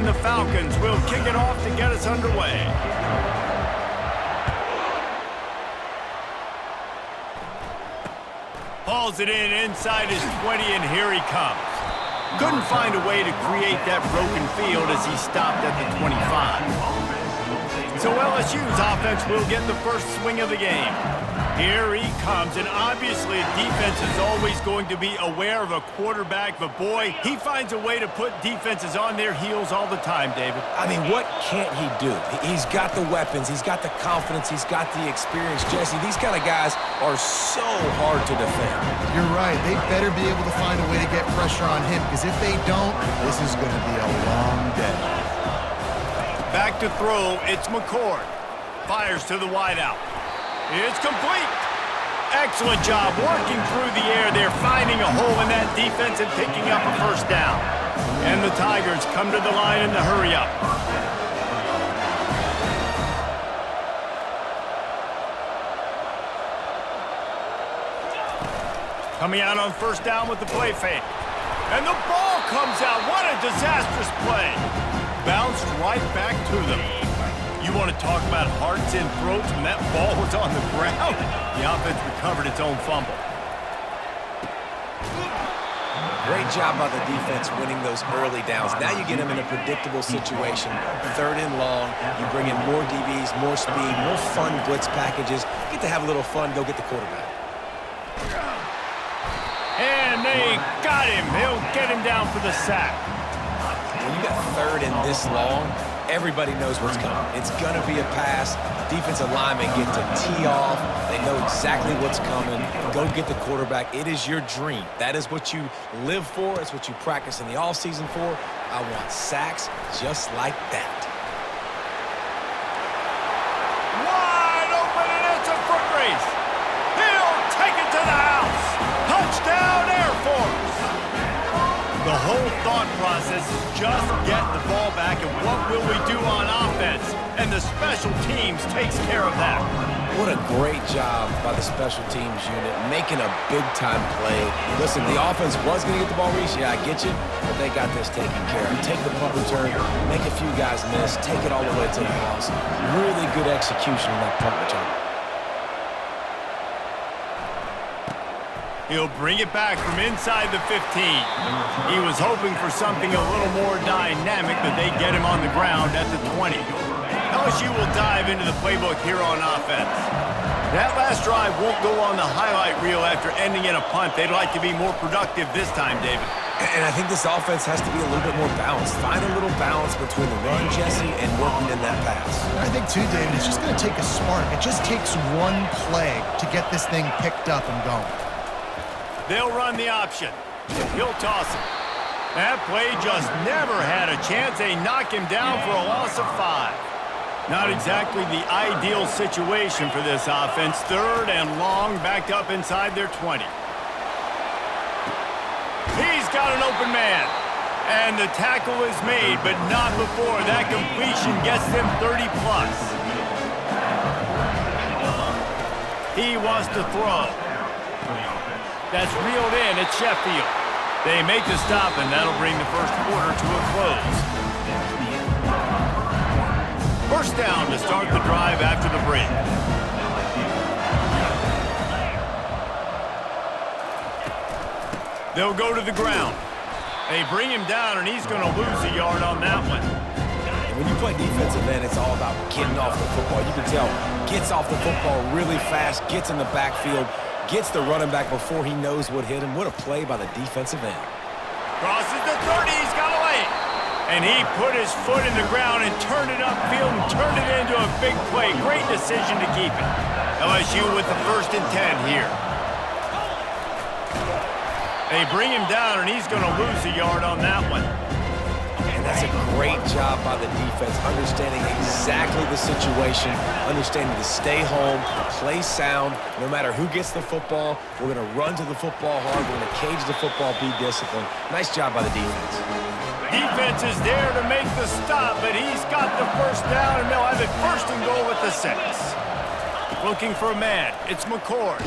And the Falcons will kick it off to get us underway. Hauls it in inside his 20, and here he comes. Couldn't find a way to create that broken field as he stopped at the 25. So LSU's offense will get the first swing of the game. Here he comes, and obviously a defense is always going to be aware of a quarterback, but boy, he finds a way to put defenses on their heels all the time, David. I mean, what can't he do? He's got the weapons, he's got the confidence, he's got the experience. Jesse, these kind of guys are so hard to defend. You're right. They better be able to find a way to get pressure on him, because if they don't, this is going to be a long day. Back to throw, it's McCord. Fires to the wideout. It's complete. Excellent job working through the air there, finding a hole in that defense and picking up a first down. And the Tigers come to the line in the hurry-up. Coming out on first down with the play fake. And the ball comes out. What a disastrous play. Bounced right back to them. You want to talk about hearts and throats when that ball was on the ground? The offense recovered its own fumble. Great job by the defense winning those early downs. Now you get them in a predictable situation. 3rd and long. You bring in more DBs, more speed, more fun blitz packages. Get to have a little fun. Go get the quarterback. And they got him. They'll get him down for the sack. When you got 3rd and this long, everybody knows what's coming. It's going to be a pass. Defensive linemen get to tee off. They know exactly what's coming. Go get the quarterback. It is your dream. That is what you live for. It's what you practice in the offseason for. I want sacks just like that. Wide open, and it's a foot race. He'll take it to the house. Touchdown, Air Force. The whole thought process is just get the ball back, and what will we do on offense? And the special teams takes care of that. What a great job by the special teams unit, making a big-time play. Listen, the offense was going to get the ball reached. Yeah, I get you, but they got this taken care of. Take the punt return, make a few guys miss, take it all the way to the house. Really good execution on that punt return. He'll bring it back from inside the 15. He was hoping for something a little more dynamic, but they get him on the ground at the 20. LSU will dive into the playbook here on offense. That last drive won't go on the highlight reel after ending in a punt. They'd like to be more productive this time, David. And I think this offense has to be a little bit more balanced. Find a little balance between the run, Jesse, and working in that pass. I think, too, David, it's just going to take a spark. It just takes one play to get this thing picked up and going. They'll run the option. He'll toss it. That play just never had a chance. They knock him down for a loss of 5. Not exactly the ideal situation for this offense. 3rd and long, backed up inside their 20. He's got an open man. And the tackle is made, but not before that completion gets them 30-plus. He wants to throw. That's reeled in at Sheffield. They make the stop, and that'll bring the first quarter to a close. First down to start the drive after the break. They'll go to the ground. They bring him down, and he's going to lose a yard on that one. And when you play defensive end, it's all about getting off the football. You can tell, gets off the football really fast, gets in the backfield, gets the running back before he knows what hit him. What a play by the defensive end. Crosses the 30, he's got a lane. And he put his foot in the ground and turned it upfield and turned it into a big play. Great decision to keep it. LSU with the 1st and 10 here. They bring him down, and he's going to lose a yard on that one. And that's a great job by the defense, understanding exactly the situation, understanding to stay home, play sound, no matter who gets the football. We're going to run to the football hard. We're going to cage the football, be disciplined. Nice job by the defense. Defense is there to make the stop, but he's got the first down, and they'll have it 1st and goal at the 6. Looking for a man. It's McCord.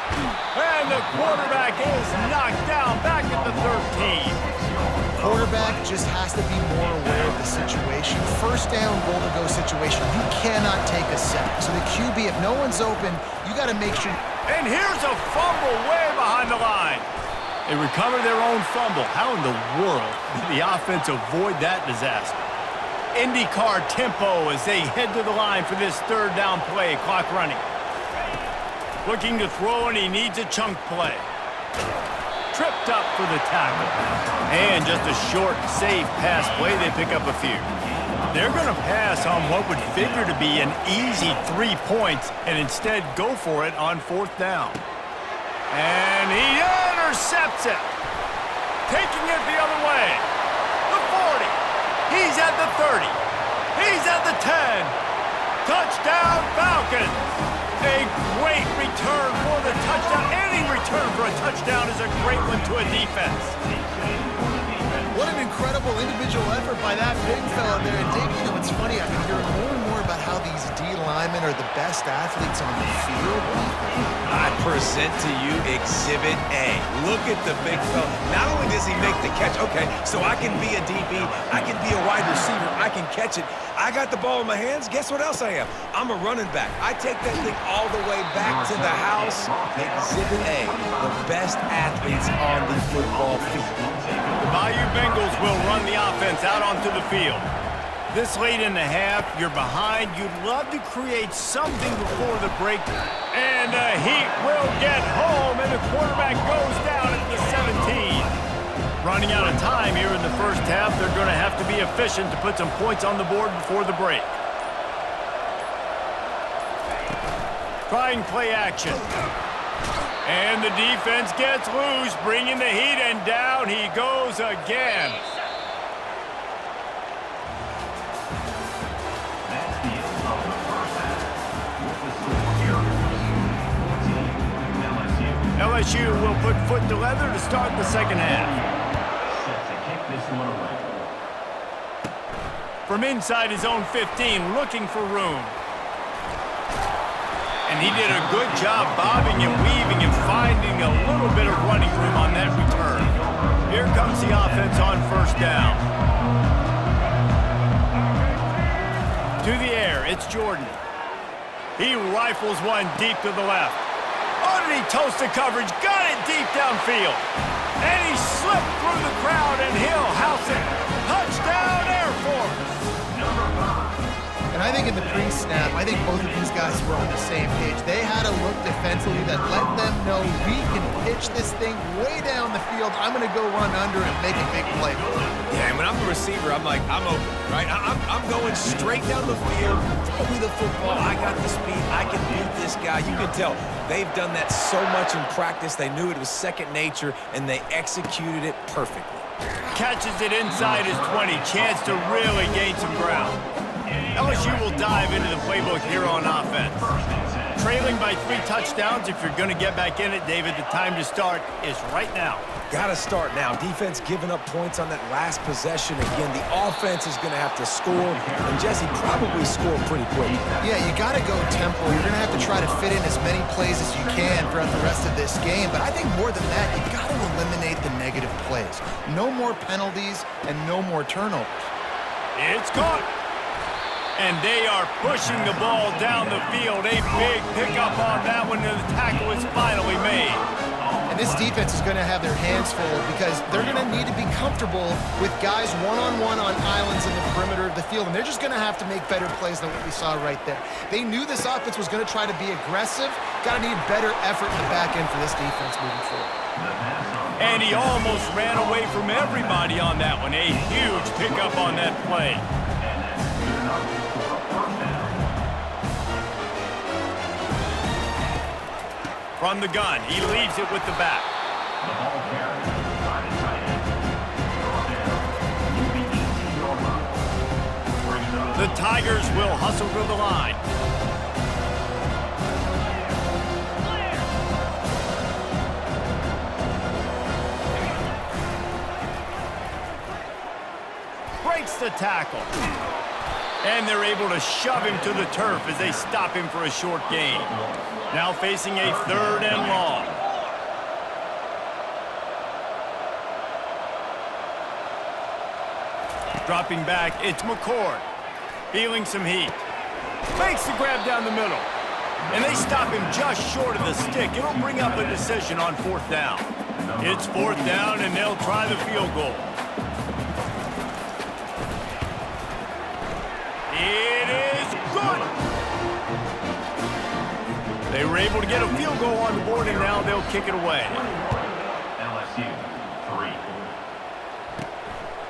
And the quarterback is knocked down back at the 13. quarterback just has to be more aware of the situation. First down, goal-to-go situation. You cannot take a sack. So the QB, if no one's open, you got to make sure. And here's a fumble way behind the line. They recover their own fumble. How in the world did the offense avoid that disaster? IndyCar tempo as they head to the line for this third down play. Clock running. Looking to throw, and he needs a chunk play. Tripped up for the tackle. And just a short, safe pass play. They pick up a few. They're going to pass on what would figure to be an easy 3 points and instead go for it on fourth down. And he intercepts it. Taking it the other way. The 40. He's at the 30. He's at the 10. Touchdown, Falcons. A great return for the touchdown. Any return for a touchdown is a great one to a defense. What an incredible individual effort by that big fella there. And Dave, you know, it's funny, I've been hearing more and more about how these D linemen are the best athletes on the field. I present to you Exhibit A. Look at the big fella. Not only does he make the catch, okay, so I can be a DB, I can be a wide receiver, I can catch it. I got the ball in my hands. Guess what else I am? I'm a running back. I take that thing all the way back to the house. Exhibit A, the best athletes on the football field. The Bayou Bengals will run the offense out onto the field. This late in the half, you're behind. You'd love to create something before the break. And the Heat will get home, and the quarterback goes down at the 17. Running out of time here in the first half, they're going to have to be efficient to put some points on the board before the break. Trying play action. And the defense gets loose, bringing the Heat, and down he goes again. LSU will put foot to leather to start the second half. From inside his own 15, looking for room. And he did a good job bobbing and weaving and finding a little bit of running room on that return. Here comes the offense on first down. To the air, it's Jordan. He rifles one deep to the left. Oh, did he toast the coverage? Got it deep downfield. And he slipped through the crowd, and he'll house it. Touchdown, Air Force. And I think in the pre-snap, I think both of these guys were on the same page. They had a look defensively that let them know we can pitch this thing way down the field. I'm going to go run under and make a big play. Yeah, and when I'm a receiver, I'm like, I'm open, right? I'm going straight down the field, throw me the football. I got the speed. I can beat this guy. You can tell they've done that so much in practice. They knew it was second nature, and they executed it perfectly. Catches it inside his 20. Chance to really gain some ground. LSU will dive into the playbook here on offense. Trailing by 3 touchdowns. If you're going to get back in it, David, the time to start is right now. Got to start now. Defense giving up points on that last possession. Again, the offense is going to have to score, and Jesse probably score pretty quick. Yeah, you got to go tempo. You're going to have to try to fit in as many plays as you can throughout the rest of this game. But I think more than that, you got to eliminate the negative plays. No more penalties and no more turnovers. It's caught. And they are pushing the ball down the field. A big pickup on that one, and the tackle is finally made. And this defense is going to have their hands full because they're going to need to be comfortable with guys one-on-one on islands in the perimeter of the field. And they're just going to have to make better plays than what we saw right there. They knew this offense was going to try to be aggressive. Got to need better effort in the back end for this defense moving forward. And he almost ran away from everybody on that one. A huge pickup on that play. From the gun, he leaves it with the back. The Tigers will hustle to the line. Breaks the tackle. And they're able to shove him to the turf as they stop him for a short gain. Now facing a 3rd and long. Dropping back, it's McCord. Feeling some heat. Makes the grab down the middle. And they stop him just short of the stick. It'll bring up a decision on 4th down. It's 4th down, and they'll try the field goal. It is good. They were able to get a field goal on the board, and now they'll kick it away. LSU 3.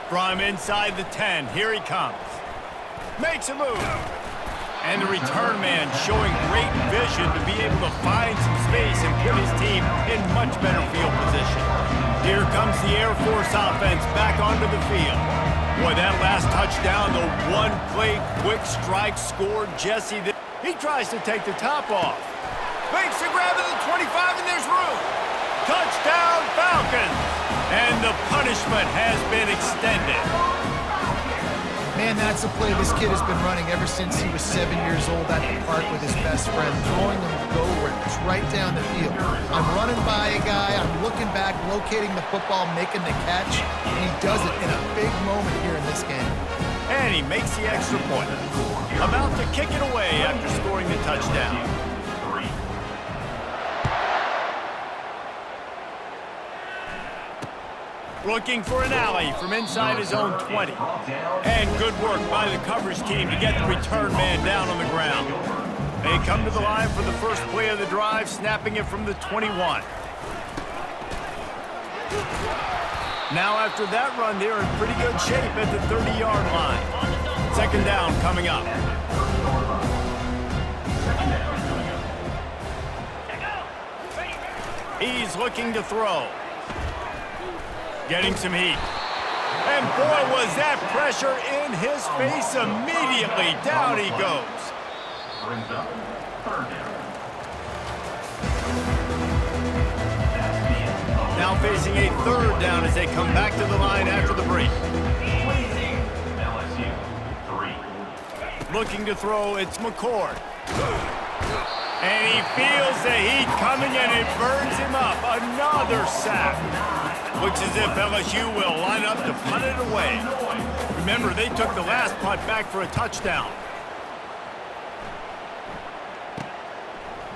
From inside the 10, here he comes. Makes a move. And the return man showing great vision to be able to find some space and put his team in much better field position. Here comes the Air Force offense back onto the field. Boy, that last touchdown, the one-play quick strike scored Jesse. He tries to take the top off. Makes the grab at the 25, and there's room. Touchdown, Falcons! And the punishment has been extended. Man, that's a play this kid has been running ever since he was 7 years old at the park with his best friend, throwing them go routes right down the field. I'm running by a guy, I'm looking back, locating the football, making the catch, and he does it in a big moment here in this game. And he makes the extra point. About to kick it away after scoring the touchdown. Looking for an alley from inside his own 20. And good work by the coverage team to get the return man down on the ground. They come to the line for the first play of the drive, snapping it from the 21. Now after that run, they're in pretty good shape at the 30-yard line. 2nd down coming up. He's looking to throw. Getting some heat. And boy, was that pressure in his face immediately. Down he goes. Brings up 3rd down. Now facing a 3rd down as they come back to the line after the break. LSU 3. Looking to throw, it's McCord. And he feels the heat coming and it burns him up. Another sack. Looks as if LSU will line up to punt it away. Remember, they took the last punt back for a touchdown.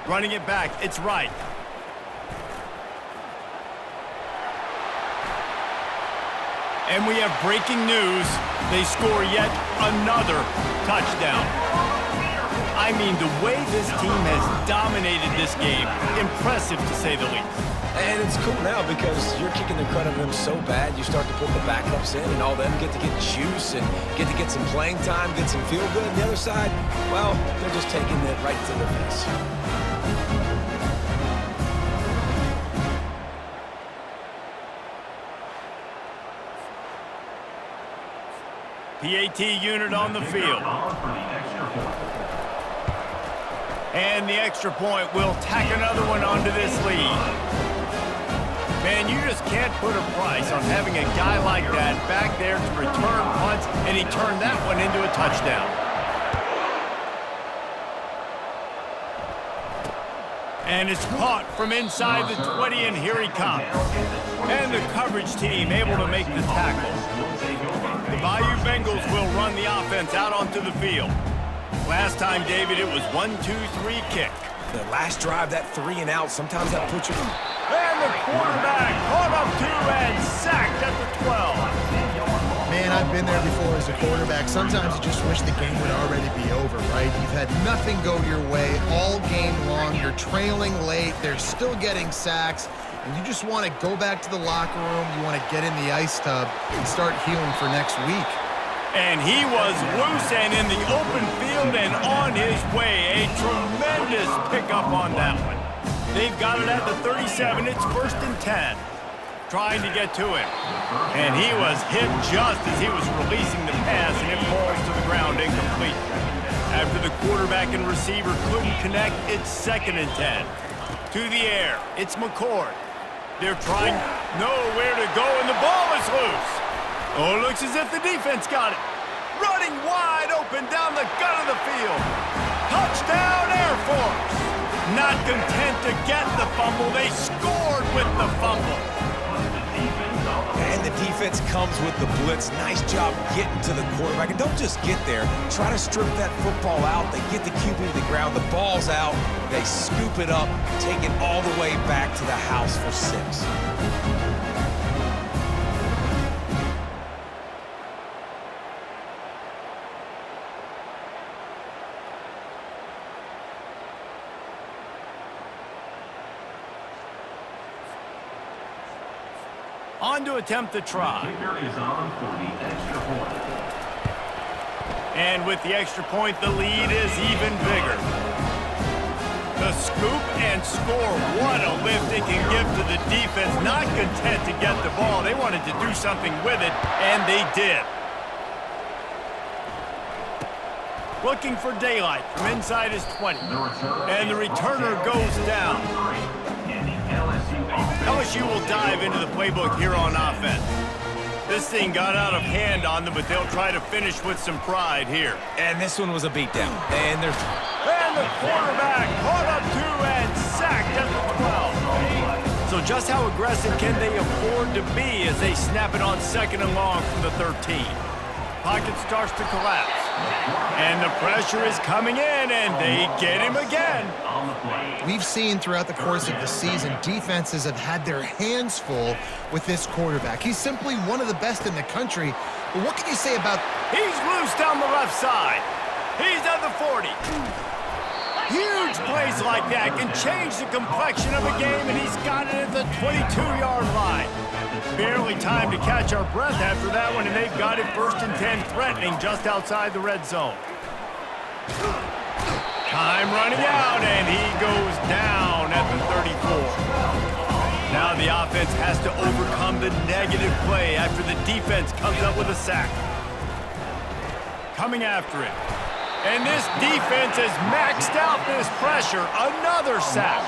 Running it back, it's Wright. And we have breaking news. They score yet another touchdown. I mean, the way this team has dominated this game, impressive to say the least. And it's cool now because you're kicking the crud of them so bad, you start to put the backups in and all them get to get juice and get to get some playing time, get some feel good. And the other side, well, they're just taking it right to the face. PAT unit on the field. And the extra point will tack another one onto this lead. Man, you just can't put a price on having a guy like that back there to return punts, and he turned that one into a touchdown. And it's caught from inside the 20, and here he comes. And the coverage team able to make the tackle. The Bayou Bengals will run the offense out onto the field. Last time, David, it was 1-2-3 kick. The last drive, that 3 and out, sometimes that puts you... And the quarterback caught up to and sacked at the 12. Man, I've been there before as a quarterback. Sometimes you just wish the game would already be over, right? You've had nothing go your way all game long. You're trailing late. They're still getting sacks. And you just want to go back to the locker room. You want to get in the ice tub and start healing for next week. And he was loose and in the open field and on his way. A tremendous pickup on that one. They've got it at the 37. It's 1st and 10. Trying to get to him. And he was hit just as he was releasing the pass, and it falls to the ground incomplete. After the quarterback and receiver couldn't connect, it's 2nd and 10. To the air, it's McCord. They're trying nowhere to go, and the ball is loose. Oh, it looks as if the defense got it. Running wide open down the gut of the field. Touchdown, Air Force. Not content to get the fumble, they scored with the fumble. And the defense comes with the blitz. Nice job getting to the quarterback. And don't just get there. Try to strip that football out. They get the QB to the ground. The ball's out. They scoop it up, take it all the way back to the house for 6. On to attempt the try. Kicker is on for the extra point. And with the extra point, the lead is even bigger. The scoop and score. What a lift it can give to the defense. Not content to get the ball. They wanted to do something with it, and they did. Looking for daylight from inside his 20. And the returner goes down. LSU will dive into the playbook here on offense. This thing got out of hand on them, but they'll try to finish with some pride here. And this one was a beatdown. And the quarterback caught up to and sacked at the 12. So just how aggressive can they afford to be as they snap it on 2nd and long from the 13? Pocket starts to collapse. And the pressure is coming in, and they get him again. We've seen throughout the course of the season, defenses have had their hands full with this quarterback. He's simply one of the best in the country. But what can you say about... He's loose down the left side. He's at the 40. Huge plays like that can change the complexion of a game, and he's got it at the 22-yard line. Barely time to catch our breath after that one, and they've got it 1st and 10, threatening just outside the red zone. Time running out, and he goes down at the 34. Now the offense has to overcome the negative play after the defense comes up with a sack. Coming after it. And this defense has maxed out this pressure. Another sack.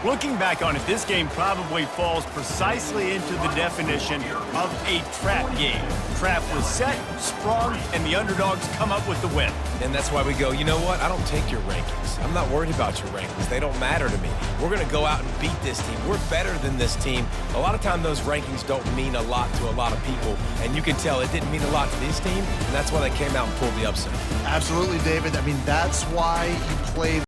Looking back on it, this game probably falls precisely into the definition of a trap game. Trap was set, sprung, and the underdogs come up with the win. And that's why we go, you know what? I don't take your rankings. I'm not worried about your rankings. They don't matter to me. We're going to go out and beat this team. We're better than this team. A lot of time those rankings don't mean a lot to a lot of people, and you can tell it didn't mean a lot to this team, and that's why they came out and pulled the upset. Absolutely, David. I mean, that's why you play